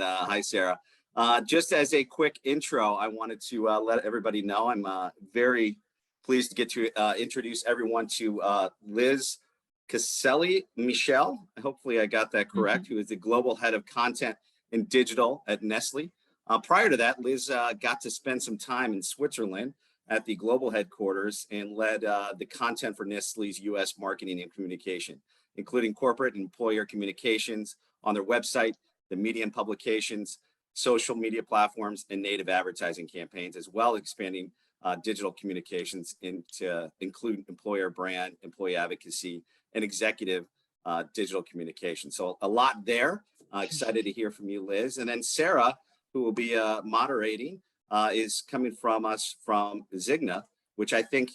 Hi, Sarah. Just as a quick intro, I wanted to let everybody know I'm very pleased to get to introduce everyone to Liz Caselli-Mechael. Hopefully I got that correct, who is the Global Head of Content and Digital at Nestle. Prior to that, Liz got to spend some time in Switzerland at the global headquarters and led the content for Nestle's US marketing and communication, including corporate and employer communications on their website, the media and publications, social media platforms, and native advertising campaigns, as well as expanding digital communications into include employer brand, employee advocacy, and executive digital communication. So a lot there. Excited to hear from you, Liz. And then Sarah, who will be moderating, is coming from us from Zynga, which I think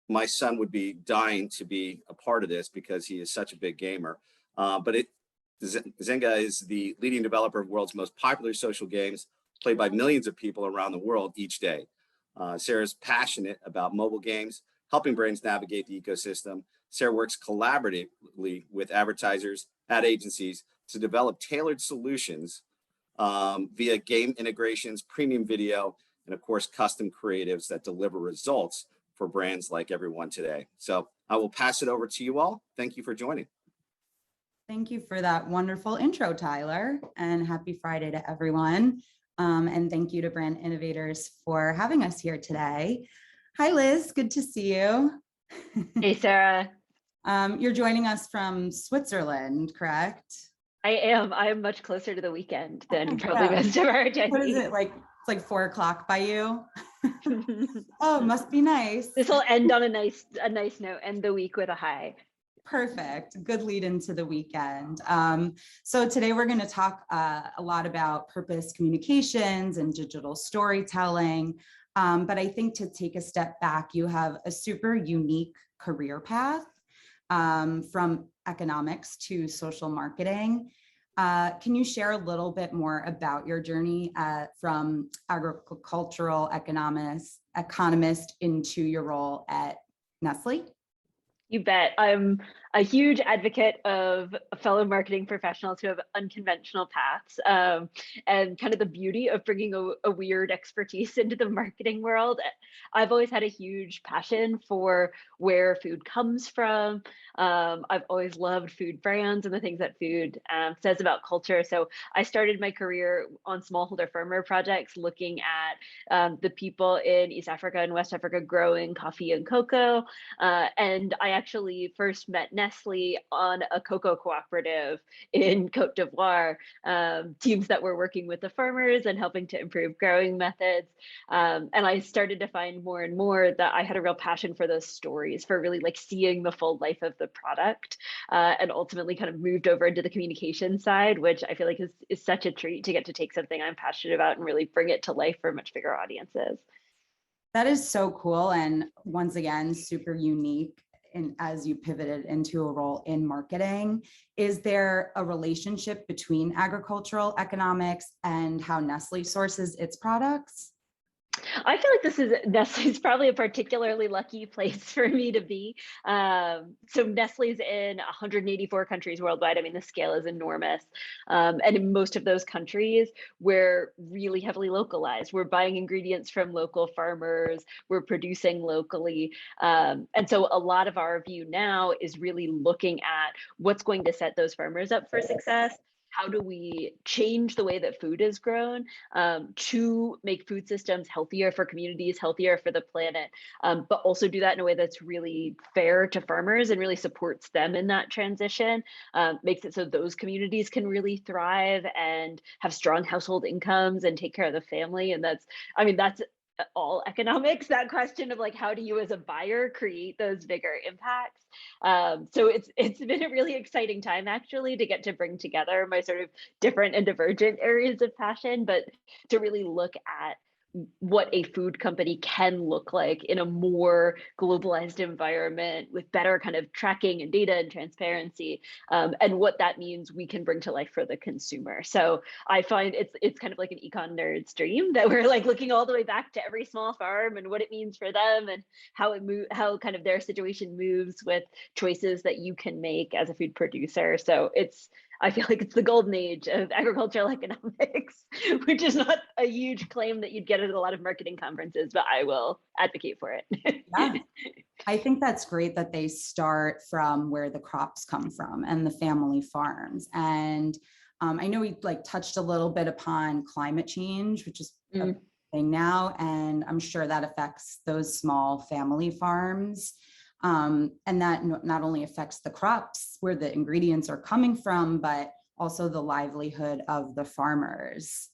my son would be dying to be a part of this because he is such a big gamer. Zynga is the leading developer of the world's most popular social games, played by millions of people around the world each day. Sarah's passionate about mobile games, helping brands navigate the ecosystem. Sarah works collaboratively with advertisers, ad agencies to develop tailored solutions via game integrations, premium video, and of course, custom creatives that deliver results for brands like everyone today. So I will pass it over to you all. Thank you for joining. Thank you for that wonderful intro, Tyler, and happy Friday to everyone. And thank you to Brand Innovators for having us here today. Hi, Liz, good to see you. Hey, Sarah. You're joining us from Switzerland, correct? I am. I am much closer to the weekend than probably most of our attendees. What is it, like? It's like 4 o'clock by you? Oh, must be nice. This will end on a nice note, end the week with a high. Perfect. Good lead into the weekend. So today we're going to talk a lot about purpose communications and digital storytelling. But I think to take a step back, you have a super unique career path from economics to social marketing. Can you share a little bit more about your journey from agricultural economist into your role at Nestle? You bet. I'm a huge advocate of fellow marketing professionals who have unconventional paths, and kind of the beauty of bringing a weird expertise into the marketing world. I've always had a huge passion for where food comes from. I've always loved food brands and the things that food says about culture. So I started my career on smallholder farmer projects, looking at the people in East Africa and West Africa growing coffee and cocoa. And I actually first met Nestle on a cocoa cooperative in Cote d'Ivoire, teams that were working with the farmers and helping to improve growing methods. And I started to find more and more that I had a real passion for those stories, for really like seeing the full life of the product, and ultimately kind of moved over into the communication side, which I feel like is such a treat to get to take something I'm passionate about and really bring it to life for much bigger audiences. That is so cool. And once again, super unique. And as you pivoted into a role in marketing, is there a relationship between agricultural economics and how Nestle sources its products? I feel like Nestle's probably a particularly lucky place for me to be. So Nestle's in 184 countries worldwide. I mean, the scale is enormous. And in most of those countries, we're really heavily localized. We're buying ingredients from local farmers. We're producing locally. And so a lot of our view now is really looking at what's going to set those farmers up for success. How do we change the way that food is grown to make food systems healthier for communities, healthier for the planet, but also do that in a way that's really fair to farmers and really supports them in that transition, makes it so those communities can really thrive and have strong household incomes and take care of the family. And that's all economics, that question of like, how do you as a buyer create those bigger impacts? So it's been a really exciting time actually to get to bring together my sort of different and divergent areas of passion, but to really look at what a food company can look like in a more globalized environment with better kind of tracking and data and transparency, and what that means we can bring to life for the consumer. So I find it's kind of like an econ nerd's dream that we're like looking all the way back to every small farm and what it means for them and how kind of their situation moves with choices that you can make as a food producer. So I feel like it's the golden age of agricultural economics, which is not a huge claim that you'd get at a lot of marketing conferences, but I will advocate for it. Yeah, I think that's great that they start from where the crops come from and the family farms. And I know we like touched a little bit upon climate change, which is a thing now, and I'm sure that affects those small family farms. And that not only affects the crops where the ingredients are coming from, but also the livelihood of the farmers.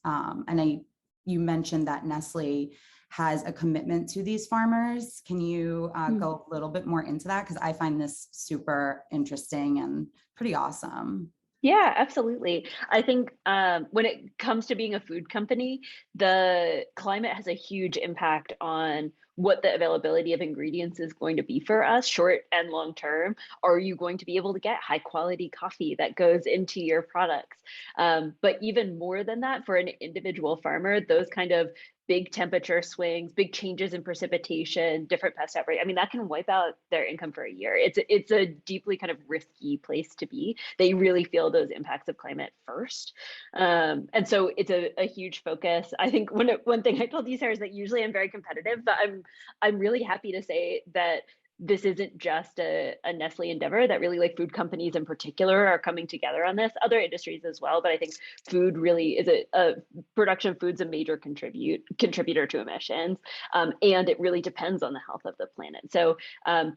You mentioned that Nestle has a commitment to these farmers. Can you go a little bit more into that? Because I find this super interesting and pretty awesome. Yeah, absolutely. I think when it comes to being a food company, the climate has a huge impact on what the availability of ingredients is going to be for us, short and long term. Are you going to be able to get high quality coffee that goes into your products? But even more than that, for an individual farmer, those kind of big temperature swings, big changes in precipitation, different pest outbreak, I mean, that can wipe out their income for a year. It's a deeply kind of risky place to be. They really feel those impacts of climate first. And so it's a huge focus. I think one thing I told you, Sarah, is that usually I'm very competitive, but I'm really happy to say that this isn't just a Nestle endeavor, that really like food companies in particular are coming together on this, other industries as well. But I think food really is a production of food's a major contributor to emissions. And it really depends on the health of the planet. So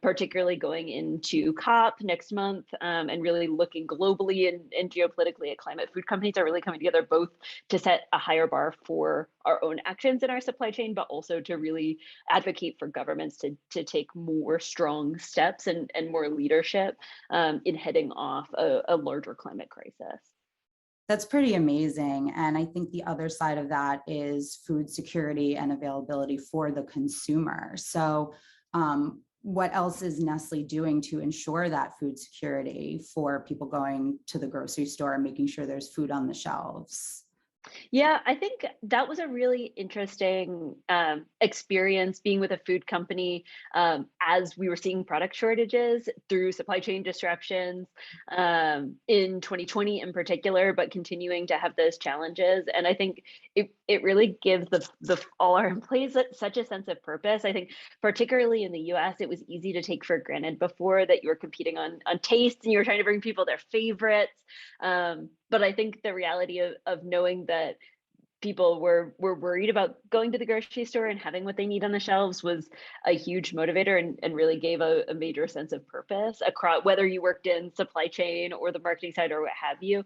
particularly going into COP next month and really looking globally and geopolitically at climate, food companies are really coming together both to set a higher bar for our own actions in our supply chain, but also to really advocate for governments to take more strong steps and more leadership in heading off a larger climate crisis. That's pretty amazing. And I think the other side of that is food security and availability for the consumer. So what else is Nestle doing to ensure that food security for people going to the grocery store and making sure there's food on the shelves? Yeah, I think that was a really interesting experience being with a food company as we were seeing product shortages through supply chain disruptions in 2020 in particular, but continuing to have those challenges. And I think it really gives all our employees such a sense of purpose. I think particularly in the US, it was easy to take for granted before that you were competing on taste and you were trying to bring people their favorites. But I think the reality of knowing that people were worried about going to the grocery store and having what they need on the shelves was a huge motivator and really gave a major sense of purpose across, whether you worked in supply chain or the marketing side or what have you.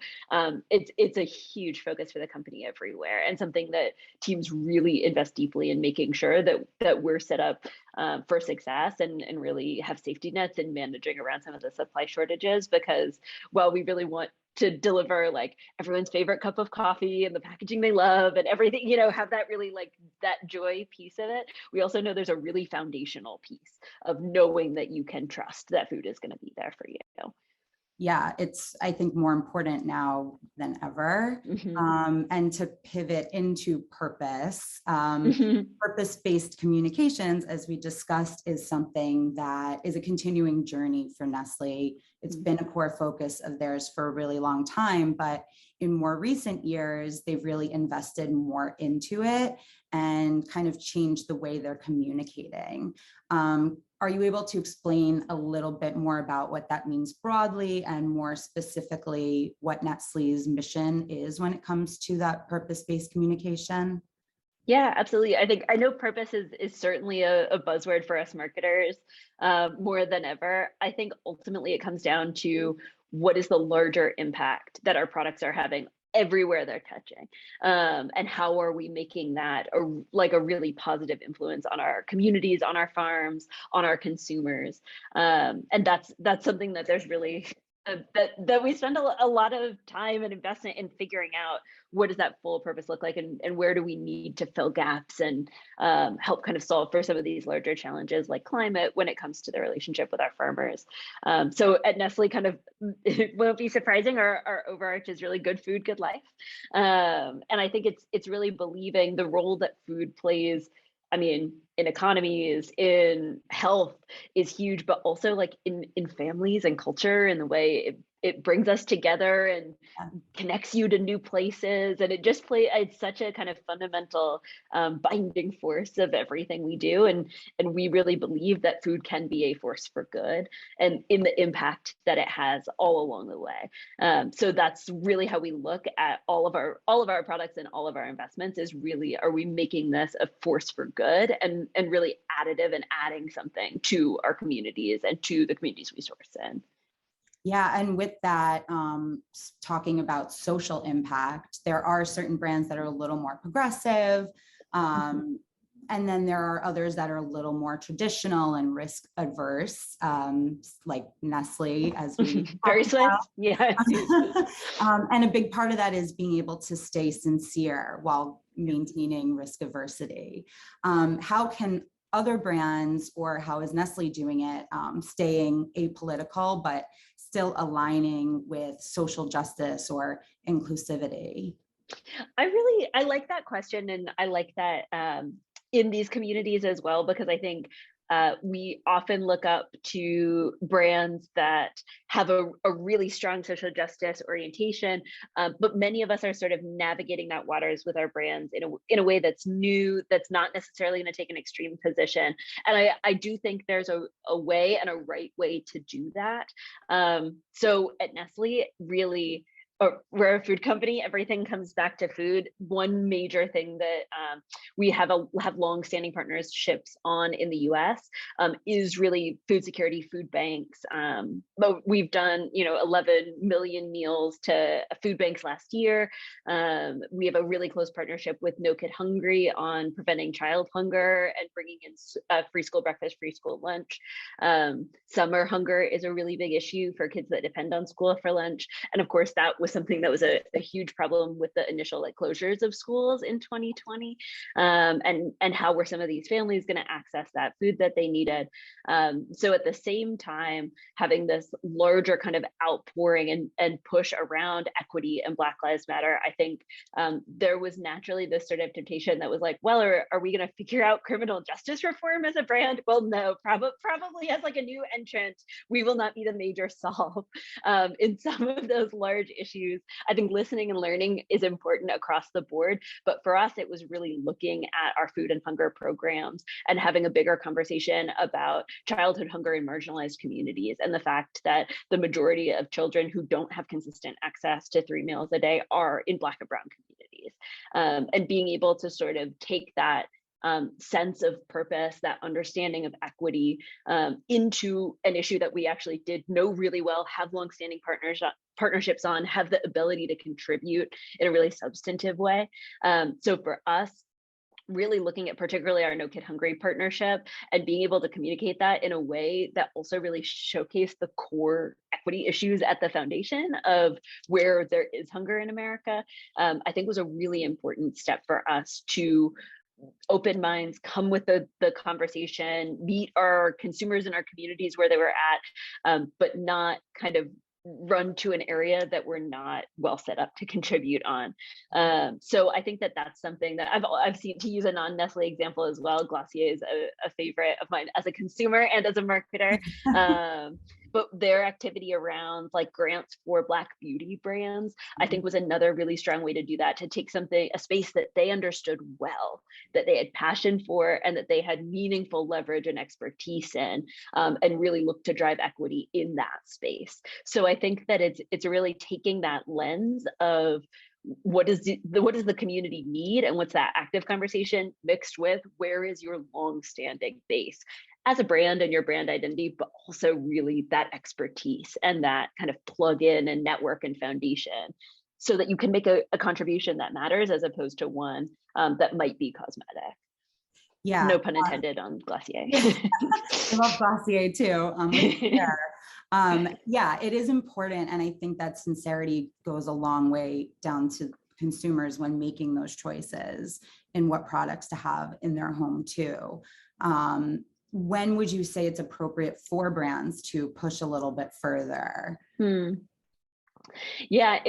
It's a huge focus for the company everywhere, and something that teams really invest deeply in making sure that we're set up for success and really have safety nets in managing around some of the supply shortages, because while we really want to deliver like everyone's favorite cup of coffee and the packaging they love and everything, have that really like that joy piece of it, we also know there's a really foundational piece of knowing that you can trust that food is going to be there for you. Yeah, it's, I think, more important now than ever. And to pivot into purpose, purpose-based communications, as we discussed, is something that is a continuing journey for Nestle. It's been a core focus of theirs for a really long time, but in more recent years, they've really invested more into it and kind of changed the way they're communicating. Are you able to explain a little bit more about what that means broadly and more specifically what Nestle's mission is when it comes to that purpose-based communication? Yeah, absolutely. I know purpose is certainly a buzzword for us marketers more than ever. I think ultimately it comes down to what is the larger impact that our products are having everywhere they're touching, and how are we making that a really positive influence on our communities, on our farms, on our consumers, and that's something that there's really that we spend a lot of time and investment in figuring out what does that full purpose look like, and where do we need to fill gaps and help kind of solve for some of these larger challenges like climate when it comes to the relationship with our farmers. So at Nestle, kind of, it won't be surprising, our overarch is really good food, good life. And I think it's really believing the role that food plays, I mean, in economies, in health is huge, but also like in families and culture, and the way it brings us together and Yeah. connects you to new places, and it's such a kind of fundamental binding force of everything we do, and we really believe that food can be a force for good, and in the impact that it has all along the way. So that's really how we look at all of our products and all of our investments, is really, are we making this a force for good, and really additive and adding something to our communities and to the communities we source in. Yeah, and with that, talking about social impact, there are certain brands that are a little more progressive, and then there are others that are a little more traditional and risk adverse, like Nestle, as we very talked Swiss, about. yeah. And a big part of that is being able to stay sincere while maintaining risk aversity. How can other brands, or how is Nestle doing it, staying apolitical but still aligning with social justice or inclusivity? I like that question, and I like that in these communities as well, because I think we often look up to brands that have a really strong social justice orientation, but many of us are sort of navigating that waters with our brands in a way that's new, that's not necessarily going to take an extreme position. And I do think there's a way and a right way to do that. So at Nestle, really, we're a food company. Everything comes back to food. One major thing that we have long-standing partnerships on in the U.S. Is really food security, food banks. But we've done 11 million meals to food banks last year. We have a really close partnership with No Kid Hungry on preventing child hunger and bringing in free school breakfast, free school lunch. Summer hunger is a really big issue for kids that depend on school for lunch, and of course that was something that was a huge problem with the initial closures of schools in 2020, and how were some of these families going to access that food that they needed. So at the same time, having this larger kind of outpouring and push around equity and Black Lives Matter, I think there was naturally this sort of temptation that was like, well, are we going to figure out criminal justice reform as a brand? Well, no, probably as a new entrant, we will not be the major solve in some of those large issues. I think listening and learning is important across the board, but for us, it was really looking at our food and hunger programs and having a bigger conversation about childhood hunger in marginalized communities, and the fact that the majority of children who don't have consistent access to 3 meals a day are in Black and brown communities, and being able to sort of take that sense of purpose, that understanding of equity, into an issue that we actually did know really well, have longstanding partnerships on, have the ability to contribute in a really substantive way. So for us, really looking at particularly our No Kid Hungry partnership and being able to communicate that in a way that also really showcased the core equity issues at the foundation of where there is hunger in America, I think was a really important step for us to open minds, come with the conversation, meet our consumers in our communities where they were at, but not kind of run to an area that we're not well set up to contribute on. So I think that that's something that I've seen, to use a non-Nestle example as well. Glossier is a favorite of mine as a consumer and as a marketer. But their activity around grants for Black beauty brands, I think was another really strong way to do that, to take a space that they understood well, that they had passion for, and that they had meaningful leverage and expertise in, and really look to drive equity in that space. So I think that it's really taking that lens of what does the community need, and what's that active conversation mixed with where is your long-standing base as a brand and your brand identity, but also really that expertise and that kind of plug in and network and foundation, so that you can make a contribution that matters, as opposed to one that might be cosmetic. Yeah. No pun intended on Glossier. I love Glossier too. Yeah, it is important. And I think that sincerity goes a long way down to consumers when making those choices and what products to have in their home too. When would you say it's appropriate for brands to push a little bit further? Yeah,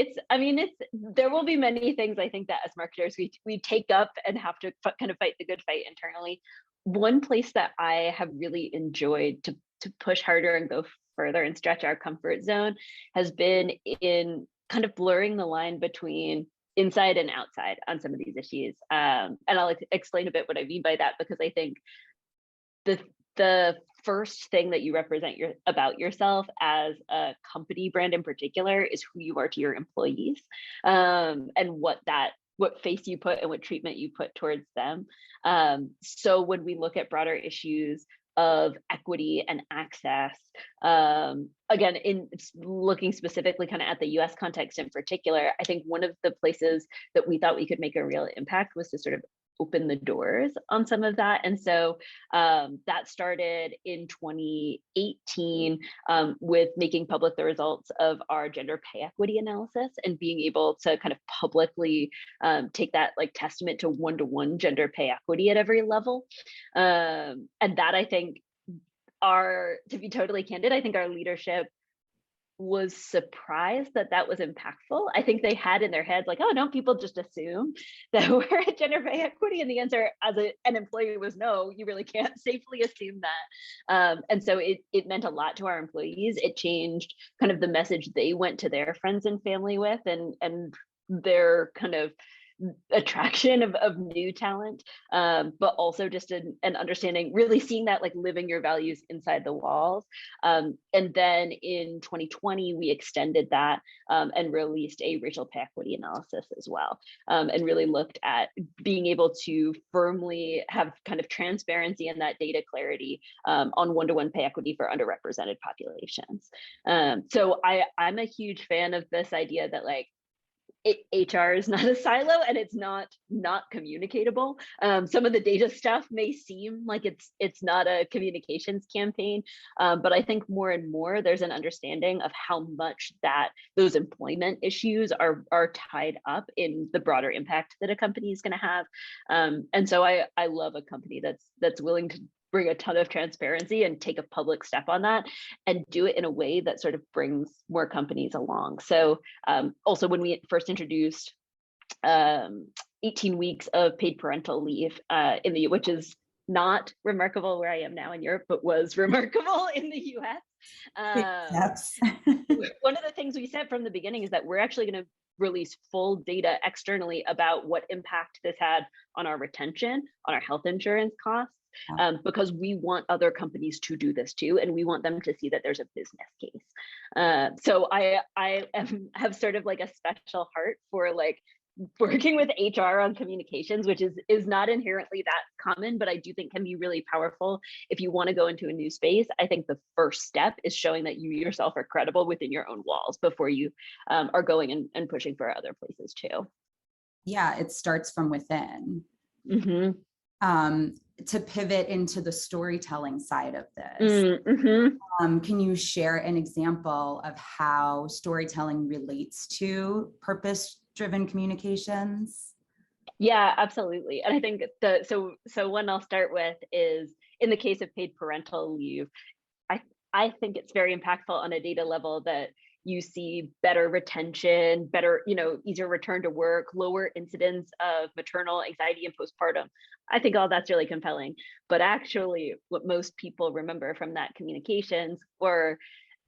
there will be many things I think that as marketers we take up and have to kind of fight the good fight internally. One place that I have really enjoyed to push harder and go further and stretch our comfort zone has been in kind of blurring the line between inside and outside on some of these issues. And I'll explain a bit what I mean by that, because I think the first thing that you represent about yourself as a company brand in particular is who you are to your employees, and what face you put and what treatment you put towards them. So when we look at broader issues of equity and access, again, in looking specifically kind of at the US context in particular, I think one of the places that we thought we could make a real impact was to sort of open the doors on some of that. And so that started in 2018 with making public the results of our gender pay equity analysis and being able to kind of publicly take that like testament to one-to-one gender pay equity at every level. And that, I think, to be totally candid, I think our leadership was surprised that that was impactful. I think they had in their heads like, oh, don't people just assume that we're at gender pay equity? And the answer as an employee was no, you really can't safely assume that. And so it meant a lot to our employees. It changed kind of the message they went to their friends and family with, and their kind of attraction of new talent, but also just an understanding, really seeing that like living your values inside the walls. And then in 2020, we extended that and released a racial pay equity analysis as well, and really looked at being able to firmly have kind of transparency and that data clarity on one-to-one pay equity for underrepresented populations. So I'm a huge fan of this idea that like, HR is not a silo and it's not communicatable. Some of the data stuff may seem like it's not a communications campaign, but I think more and more there's an understanding of how much that those employment issues are tied up in the broader impact that a company is going to have. And so I love a company that's willing to bring a ton of transparency and take a public step on that and do it in a way that sort of brings more companies along. So also when we first introduced 18 weeks of paid parental leave which is not remarkable where I am now in Europe, but was remarkable in the US. One of the things we said from the beginning is that we're actually going to release full data externally about what impact this had on our retention, on our health insurance costs, because we want other companies to do this too, and we want them to see that there's a business case. So I have sort of like a special heart for like working with HR on communications, which is not inherently that common, but I do think can be really powerful if you want to go into a new space. I think the first step is showing that you yourself are credible within your own walls before you are going and pushing for other places too. Yeah, it starts from within. Mm-hmm. To pivot into the storytelling side of this, can you share an example of how storytelling relates to purpose-driven communications? Yeah, absolutely. And I think so one I'll start with is in the case of paid parental leave, I think it's very impactful on a data level that you see better retention, better, easier return to work, lower incidence of maternal anxiety and postpartum. I think all that's really compelling. But actually, what most people remember from that communications were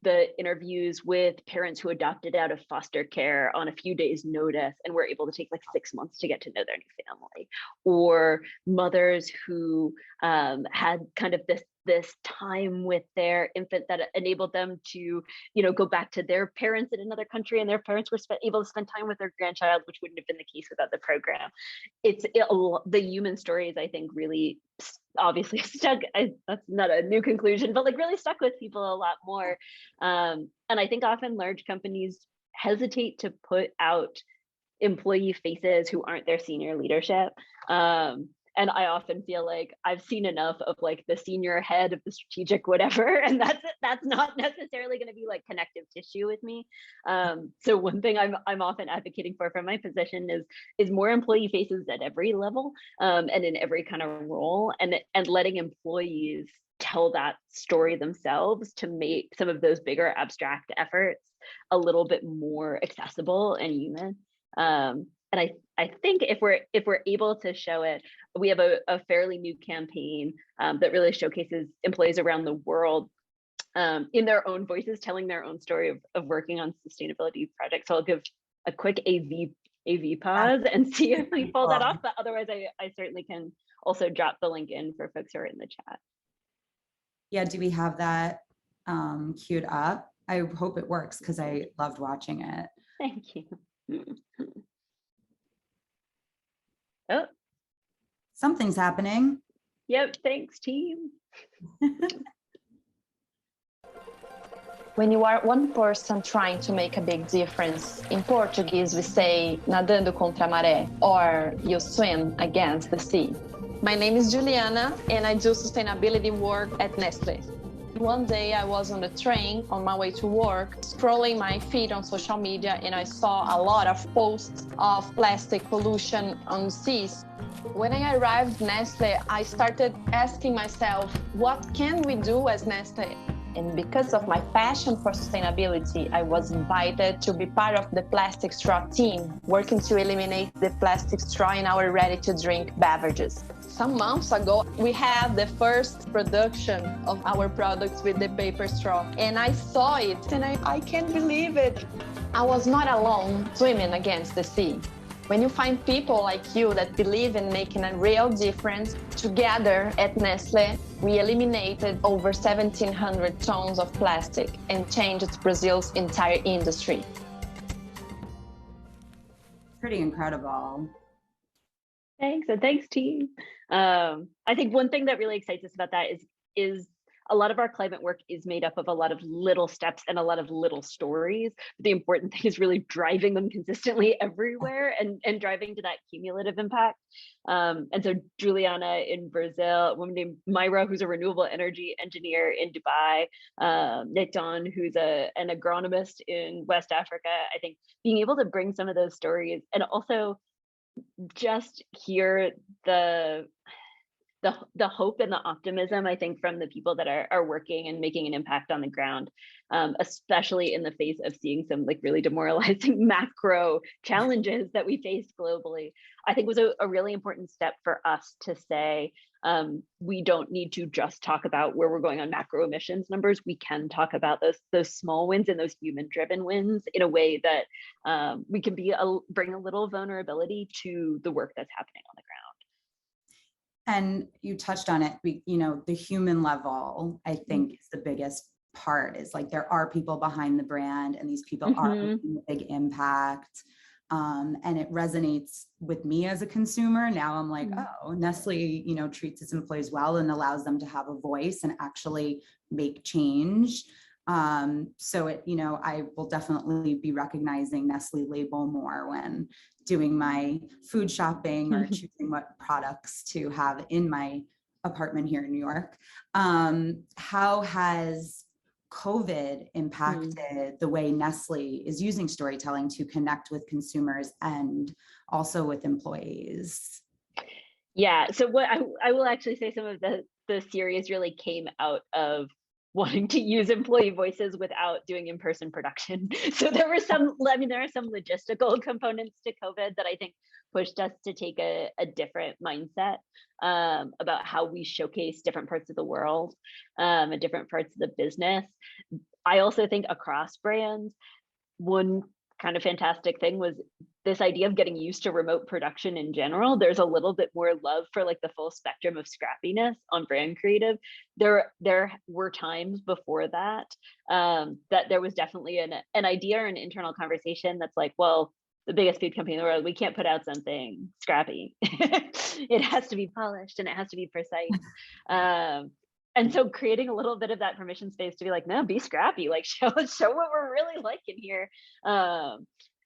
the interviews with parents who adopted out of foster care on a few days' notice and were able to take like 6 months to get to know their new family, or mothers who had kind of this time with their infant that enabled them to, go back to their parents in another country, and their parents were able to spend time with their grandchild, which wouldn't have been the case without the program. The human stories, I think, really obviously stuck. That's not a new conclusion, but like really stuck with people a lot more. And I think often large companies hesitate to put out employee faces who aren't their senior leadership. And I often feel like I've seen enough of like the senior head of the strategic whatever, and that's not necessarily going to be like connective tissue with me. So one thing I'm often advocating for from my position is more employee faces at every level, and in every kind of role, and letting employees tell that story themselves to make some of those bigger abstract efforts a little bit more accessible and human. And I think if we're able to show it, we have a fairly new campaign that really showcases employees around the world in their own voices, telling their own story of working on sustainability projects. So I'll give a quick AV pause and see if we pull that off, but otherwise I certainly can also drop the link in for folks who are in the chat. Yeah, do we have that queued up? I hope it works because I loved watching it. Thank you. Oh, Something's happening. yep, thanks team. When you are one person trying to make a big difference, in Portuguese we say nadando contra a maré, or you swim against the sea. My name is Juliana and I do sustainability work at Nestle. One day I was on the train on my way to work, scrolling my feed on social media, and I saw a lot of posts of plastic pollution on seas. When I arrived at Nestle, I started asking myself, what can we do as Nestle? And because of my passion for sustainability, I was invited to be part of the plastic straw team, working to eliminate the plastic straw in our ready-to-drink beverages. Some months ago, we had the first production of our products with the paper straw, and I saw it, and I can't believe it. I was not alone swimming against the sea. When you find people like you that believe in making a real difference, together at Nestle, we eliminated over 1,700 tons of plastic and changed Brazil's entire industry. Pretty incredible. Thanks, and thanks team. I think one thing that really excites us about that is a lot of our climate work is made up of a lot of little steps and a lot of little stories. But the important thing is really driving them consistently everywhere and driving to that cumulative impact. And so Juliana in Brazil, a woman named Myra, who's a renewable energy engineer in Dubai, Neton, who's an agronomist in West Africa. I think being able to bring some of those stories and also just hear the hope and the optimism, I think, from the people that are working and making an impact on the ground, especially in the face of seeing some like really demoralizing macro challenges that we face globally, I think was a really important step for us to say, we don't need to just talk about where we're going on macro emissions numbers. We can talk about those small wins and those human-driven wins in a way that we can bring a little vulnerability to the work that's happening on the ground. And you touched on it, the human level, I think is the biggest part, is like there are people behind the brand and these people are making a big impact. And it resonates with me as a consumer. Now I'm like, oh, Nestle, treats its employees well and allows them to have a voice and actually make change. So I will definitely be recognizing Nestle label more when doing my food shopping or choosing what products to have in my apartment here in New York. How has COVID impacted the way Nestle is using storytelling to connect with consumers and also with employees? Yeah, so what I will actually say, some of the series really came out of wanting to use employee voices without doing in-person production. So there are some logistical components to COVID that I think pushed us to take a different mindset about how we showcase different parts of the world and different parts of the business. I also think across brands, one kind of fantastic thing was this idea of getting used to remote production in general. There's a little bit more love for like the full spectrum of scrappiness on brand creative. There were times before that that there was definitely an idea or an internal conversation that's like, well, the biggest food company in the world, we can't put out something scrappy. It has to be polished and it has to be precise. And so creating a little bit of that permission space to be like, no, be scrappy, like show what we're really liking here.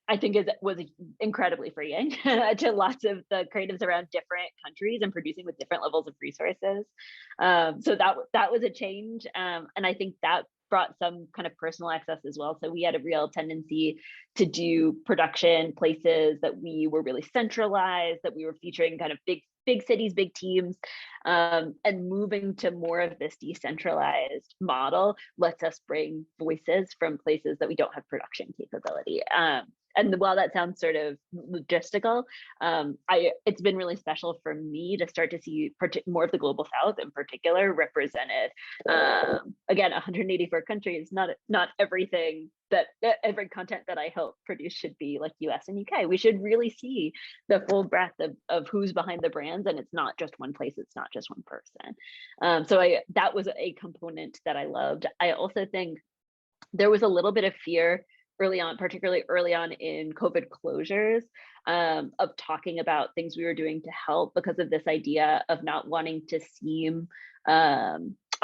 I think was incredibly freeing to lots of the creatives around different countries and producing with different levels of resources. So that was a change. And I think that brought some kind of personal access as well. So we had a real tendency to do production places that we were really centralized, that we were featuring kind of big cities, big teams, and moving to more of this decentralized model lets us bring voices from places that we don't have production capability. And while that sounds sort of logistical, it's been really special for me to start to see more of the global South in particular represented. Again, 184 countries, not everything that every content that I help produce should be like US and UK. We should really see the full breadth of who's behind the brands, and it's not just one place, it's not just one person. So that was a component that I loved. I also think there was a little bit of fear early on, particularly early on in COVID closures, of talking about things we were doing to help because of this idea of not wanting to seem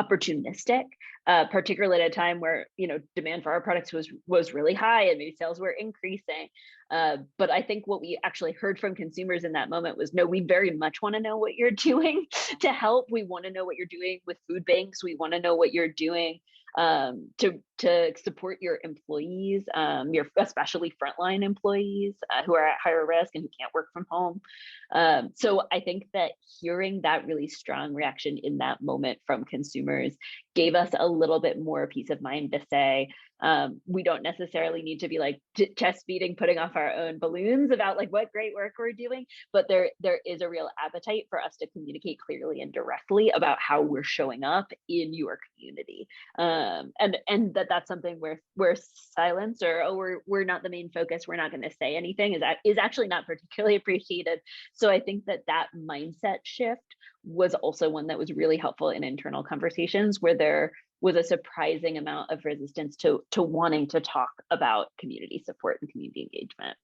opportunistic, particularly at a time where demand for our products was really high and maybe sales were increasing. But I think what we actually heard from consumers in that moment was, no, we very much want to know what you're doing to help. We want to know what you're doing with food banks. We want to know what you're doing to support your employees, your especially frontline employees who are at higher risk and who can't work from home. So I think that hearing that really strong reaction in that moment from consumers gave us a little bit more peace of mind to say, we don't necessarily need to be like chest beating, putting off our own balloons about like what great work we're doing, but there is a real appetite for us to communicate clearly and directly about how we're showing up in your community. And that's something where silence or we're not the main focus, we're not going to say anything is actually not particularly appreciated. So I think that mindset shift was also one that was really helpful in internal conversations where there was a surprising amount of resistance to wanting to talk about community support and community engagement.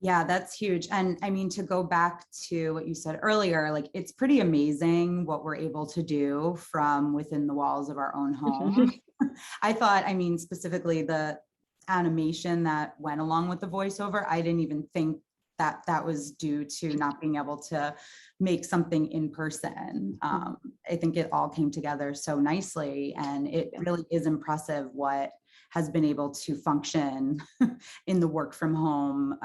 Yeah, that's huge. And I mean, to go back to what you said earlier, like it's pretty amazing what we're able to do from within the walls of our own home. I thought, I mean, specifically the animation that went along with the voiceover, I didn't even think that was due to not being able to make something in person. I think it all came together so nicely, and it really is impressive what has been able to function in the work from home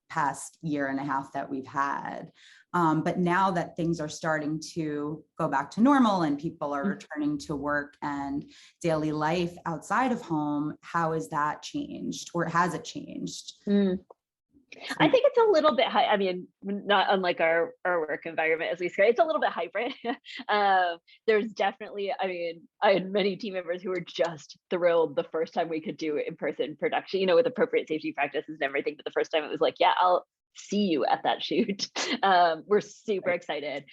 past year and a half that we've had. But now that things are starting to go back to normal and people are returning to work and daily life outside of home, how has that changed, or has it changed? I think it's a little bit high. I mean, not unlike our work environment, as we say, it's a little bit hybrid. There's definitely, I mean, I had many team members who were just thrilled the first time we could do in-person production, with appropriate safety practices and everything. But the first time it was like, yeah, I'll see you at that shoot. We're super excited.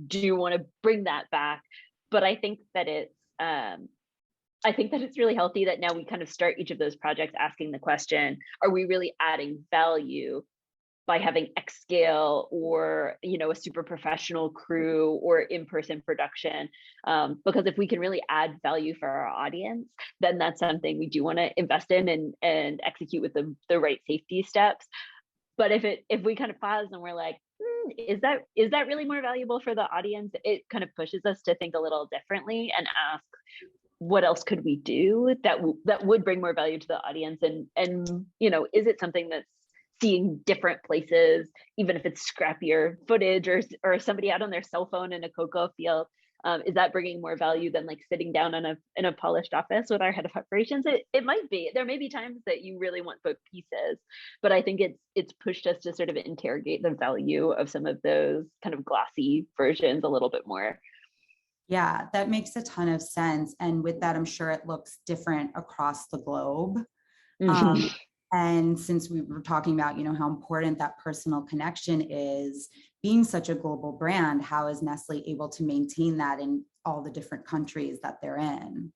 Do you want to bring that back? But I think that it's really healthy that now we kind of start each of those projects asking the question, are we really adding value by having X scale or, a super professional crew or in-person production? Because if we can really add value for our audience, then that's something we do want to invest in and execute with the right safety steps. But if we kind of pause and we're like, is that really more valuable for the audience? It kind of pushes us to think a little differently and ask, what else could we do that would bring more value to the audience? And is it something that's seeing different places, even if it's scrappier footage or somebody out on their cell phone in a cocoa field? Is that bringing more value than like sitting down in a polished office with our head of operations? It might be. There may be times that you really want both pieces, but I think it's pushed us to sort of interrogate the value of some of those kind of glossy versions a little bit more. Yeah, that makes a ton of sense. And with that, I'm sure it looks different across the globe. And since we were talking about, how important that personal connection is, being such a global brand, how is Nestle able to maintain that in all the different countries that they're in?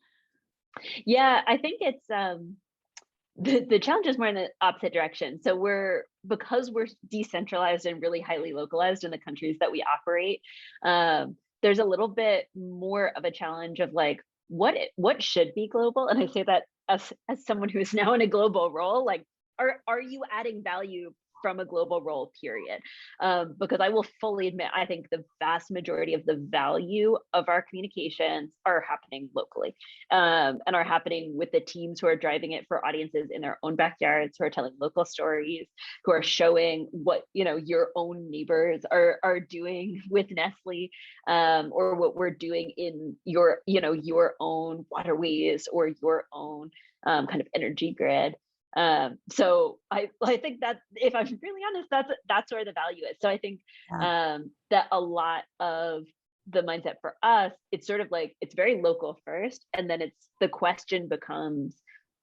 Yeah, I think it's the challenge is more in the opposite direction. So because we're decentralized and really highly localized in the countries that we operate, there's a little bit more of a challenge of like, what should be global? And I say that as someone who is now in a global role, like, are you adding value from a global role, period? Because I will fully admit, I think the vast majority of the value of our communications are happening locally, and are happening with the teams who are driving it for audiences in their own backyards, who are telling local stories, who are showing what your own neighbors are doing with Nestle, or what we're doing in your own waterways or your own kind of energy grid. So I think that, if I'm really honest, that's where the value is. So I think that a lot of the mindset for us, it's sort of like, it's very local first, and then the question becomes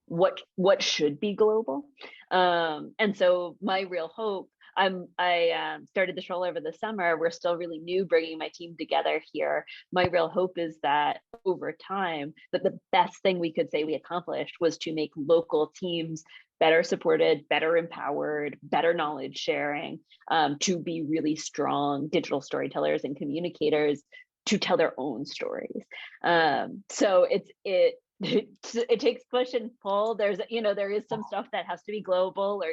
what should be global. And so my real hope, I started this role over the summer. We're still really new, bringing my team together here. My real hope is that over time, that the best thing we could say we accomplished was to make local teams better supported, better empowered, better knowledge sharing, to be really strong digital storytellers and communicators to tell their own stories. So it takes push and pull. There is some stuff that has to be global, or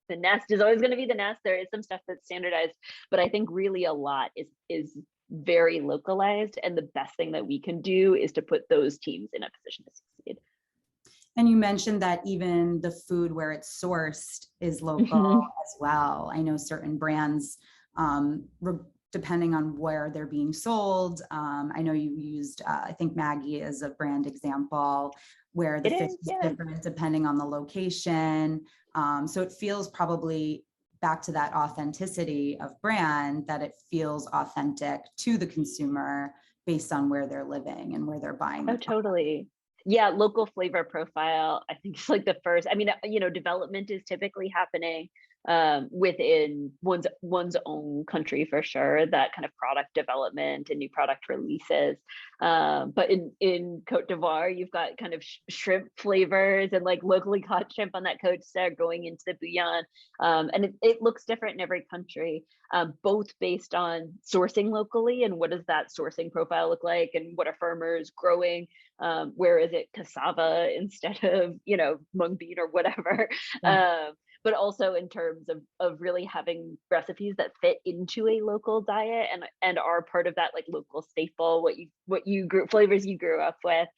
the nest is always going to be the nest. There is some stuff that's standardized, but I think really a lot is very localized, and the best thing that we can do is to put those teams in a position to succeed. And you mentioned that even the food where it's sourced is local as well. I know certain brands, depending on where they're being sold. I know you used, I think Maggie is a brand example, where the fish is different depending on the location. So it feels probably back to that authenticity of brand, that it feels authentic to the consumer based on where they're living and where they're buying. Oh, totally. Yeah, local flavor profile, I think, is like the first. I mean, development is typically happening within one's own country, for sure, that kind of product development and new product releases. But in Cote d'Ivoire, you've got kind of shrimp flavors and like locally caught shrimp on that coach there going into the bouillon. And it looks different in every country, both based on sourcing locally and what does that sourcing profile look like, and what are farmers growing, where is it cassava instead of mung bean or whatever. But also in terms of really having recipes that fit into a local diet and are part of that like local staple, flavors you grew up with,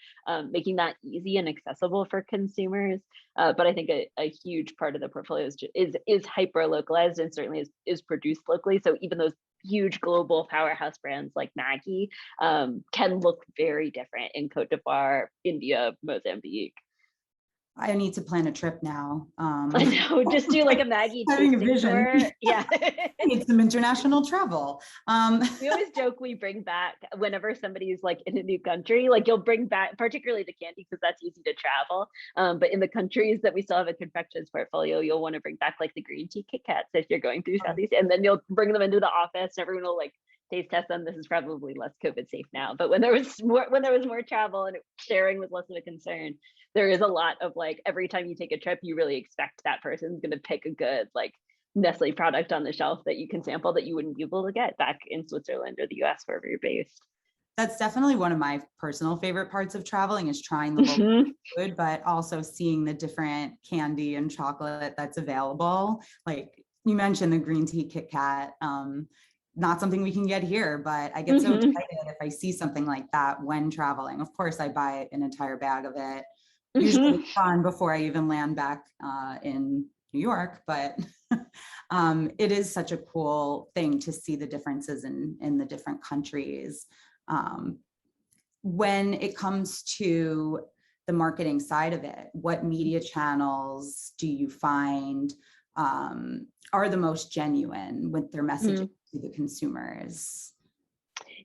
making that easy and accessible for consumers. But I think a huge part of the portfolio is hyper localized, and certainly is produced locally. So even those huge global powerhouse brands like Maggie can look very different in Cote d'Ivoire, India, Mozambique. I need to plan a trip now. I know, just do like a Maggie tasting tour. Yeah. I need some international travel. We always joke we bring back, whenever somebody's like in a new country, like you'll bring back, particularly the candy, because that's easy to travel. But in the countries that we still have a confections portfolio, you'll want to bring back like the green tea Kit Kats if you're going through Southeast, and then you'll bring them into the office and everyone will like taste test them. This is probably less COVID safe now, but when there was more travel and sharing was less of a concern, there is a lot of like, every time you take a trip, you really expect that person's going to pick a good like Nestle product on the shelf that you can sample that you wouldn't be able to get back in Switzerland or the US, wherever you're based. That's definitely one of my personal favorite parts of traveling, is trying the local food, but also seeing the different candy and chocolate that's available. Like you mentioned the green tea Kit Kat, not something we can get here, but I get so excited if I see something like that when traveling. Of course, I buy an entire bag of it, usually gone before I even land back in New York, but it is such a cool thing to see the differences in the different countries. When it comes to the marketing side of it, what media channels do you find are the most genuine with their messaging to the consumers?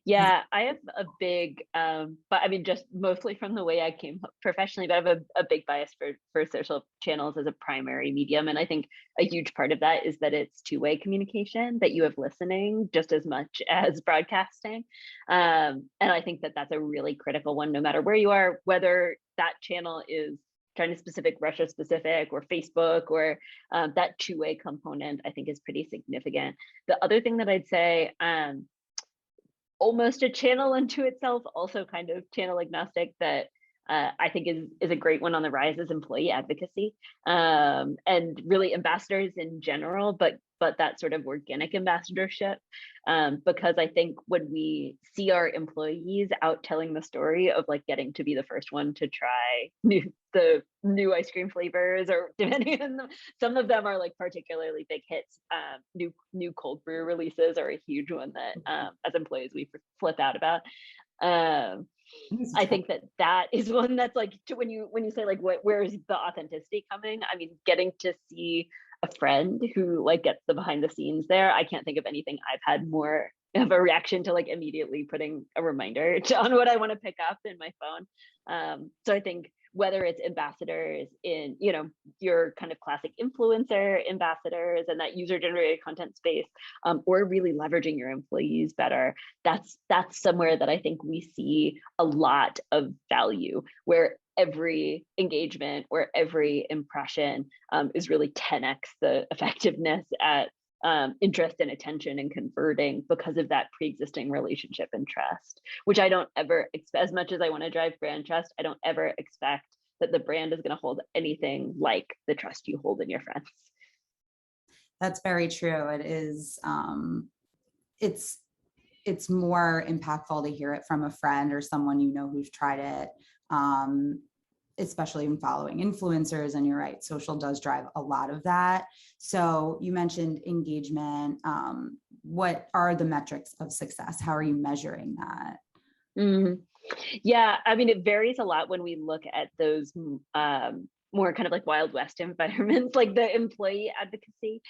Yeah, I have a big, but I mean, just mostly from the way I came professionally, but I have a big bias for social channels as a primary medium. And I think a huge part of that is that it's two-way communication, that you have listening just as much as broadcasting. And I think that that's a really critical one, no matter where you are, whether that channel is China specific, Russia specific, or Facebook, or that two-way component, I think is pretty significant. The other thing that I'd say, almost a channel unto itself, also kind of channel agnostic, that I think is a great one on the rise, is employee advocacy, and really ambassadors in general, but that sort of organic ambassadorship, because I think when we see our employees out telling the story of like getting to be the first one to try the new ice cream flavors, or depending on them, some of them are like particularly big hits. New cold brew releases are a huge one that as employees we flip out about. I think that is one that's like, when you say like, where is the authenticity coming? I mean, getting to see a friend who like gets the behind the scenes there. I can't think of anything I've had more of a reaction to, like immediately putting a reminder on what I want to pick up in my phone. So I think whether it's ambassadors in, your kind of classic influencer ambassadors and that user generated content space, or really leveraging your employees better, that's somewhere that I think we see a lot of value, where every engagement, where every impression is really 10x the effectiveness at interest and attention and converting, because of that pre-existing relationship and trust, which I don't ever, as much as I want to drive brand trust, I don't ever expect that the brand is going to hold anything like the trust you hold in your friends. That's very true. It is, it's more impactful to hear it from a friend or someone who's tried it, especially in following influencers. And you're right, social does drive a lot of that. So you mentioned engagement. What are the metrics of success? How are you measuring that? Mm-hmm. Yeah, I mean, it varies a lot when we look at those more kind of like Wild West environments, like the employee advocacy.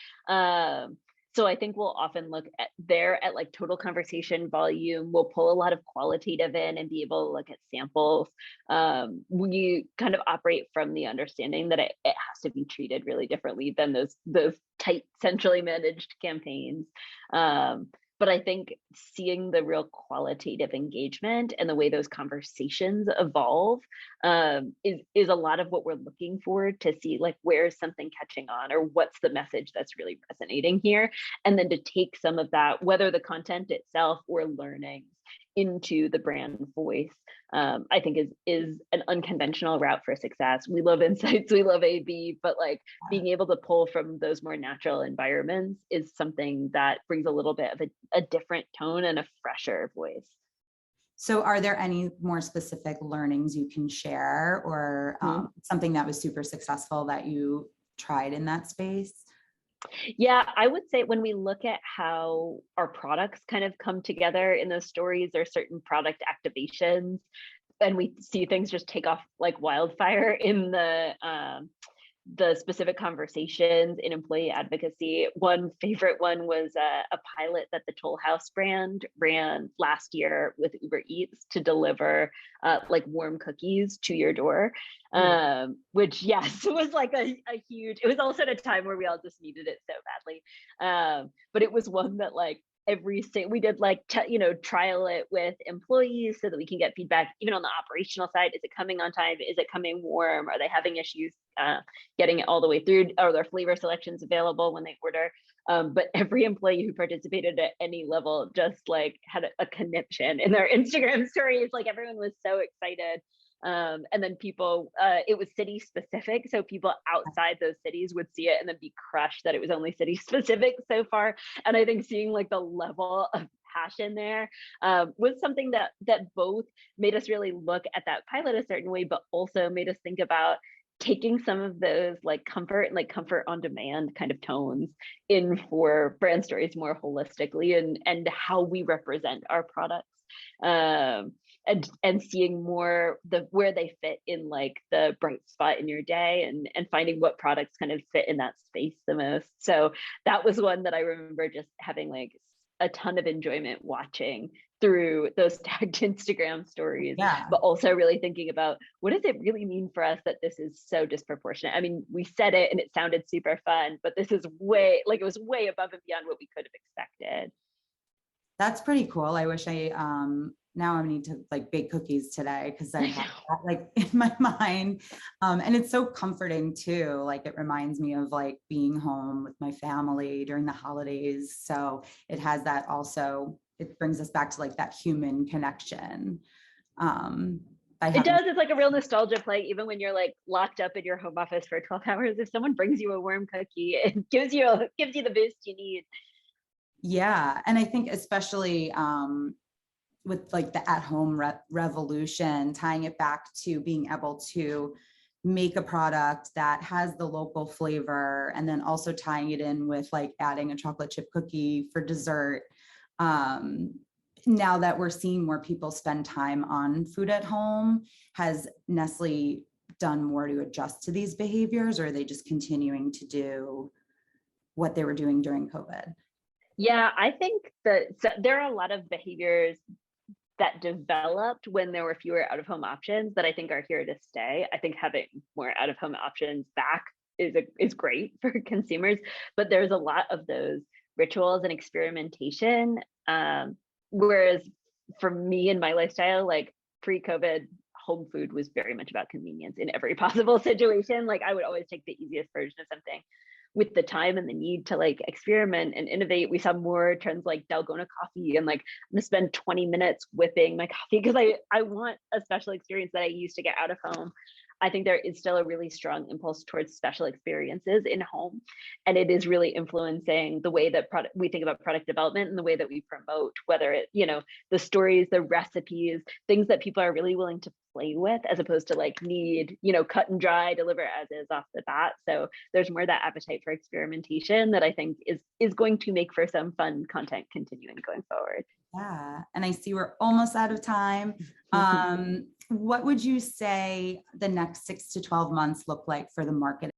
So I think we'll often look at like total conversation volume. We'll pull a lot of qualitative in and be able to look at samples. We kind of operate from the understanding that it has to be treated really differently than those tight, centrally managed campaigns. But I think seeing the real qualitative engagement and the way those conversations evolve is a lot of what we're looking for, to see like, where's something catching on, or what's the message that's really resonating here. And then to take some of that, whether the content itself or learnings, into the brand voice, I think is an unconventional route for success. We love insights, we love A/B, but like being able to pull from those more natural environments is something that brings a little bit of a different tone and a fresher voice. So are there any more specific learnings you can share, or something that was super successful that you tried in that space? Yeah, I would say when we look at how our products kind of come together in those stories, or certain product activations, and we see things just take off like wildfire in the specific conversations in employee advocacy. One favorite one was a pilot that the Toll House brand ran last year with Uber Eats to deliver like warm cookies to your door, which yes, was like a huge, it was also at a time where we all just needed it so badly. But it was one that like we did like, trial it with employees so that we can get feedback, even on the operational side. Is it coming on time? Is it coming warm? Are they having issues getting it all the way through? Are their flavor selections available when they order? But every employee who participated at any level just like had a conniption in their Instagram stories. Like everyone was so excited. And then people, it was city specific. So people outside those cities would see it and then be crushed that it was only city specific so far. And I think seeing like the level of passion there was something that both made us really look at that pilot a certain way, but also made us think about taking some of those like comfort on demand kind of tones in for brand stories more holistically, and how we represent our products. And seeing more where they fit in like the bright spot in your day, and finding what products kind of fit in that space the most. So that was one that I remember just having like a ton of enjoyment watching through those tagged Instagram stories, but also really thinking about what does it really mean for us that this is so disproportionate. I mean, we said it and it sounded super fun, but this is way, like it was way above and beyond what we could have expected. That's pretty cool. I wish now I need to like bake cookies today, because I have that like in my mind. And it's so comforting too. Like it reminds me of like being home with my family during the holidays. So it has that also, it brings us back to like that human connection. It does. It's like a real nostalgia play, even when you're like locked up in your home office for 12 hours. If someone brings you a warm cookie, it gives you the boost you need. Yeah. And I think especially with like the at-home revolution, tying it back to being able to make a product that has the local flavor, and then also tying it in with like adding a chocolate chip cookie for dessert. now that we're seeing more people spend time on food at home, has Nestle done more to adjust to these behaviors, or are they just continuing to do what they were doing during COVID? Yeah, I think that there are a lot of behaviors that developed when there were fewer out-of-home options that I think are here to stay. I think having more out-of-home options back is great for consumers, but there's a lot of those rituals and experimentation. Whereas for me and my lifestyle, like pre-COVID, home food was very much about convenience in every possible situation. Like I would always take the easiest version of something. With the time and the need to like experiment and innovate, we saw more trends like Dalgona coffee and like I'm gonna spend 20 minutes whipping my coffee because I want a special experience that I used to get out of home. I think there is still a really strong impulse towards special experiences in home, and it is really influencing the way that we think about product development and the way that we promote, whether it, the stories, the recipes, things that people are really willing to play with, as opposed to like need, cut and dry, deliver as is off the bat. So there's more that appetite for experimentation that I think is going to make for some fun content continuing going forward. Yeah, and I see we're almost out of time. What would you say the next 6 to 12 months look like for the market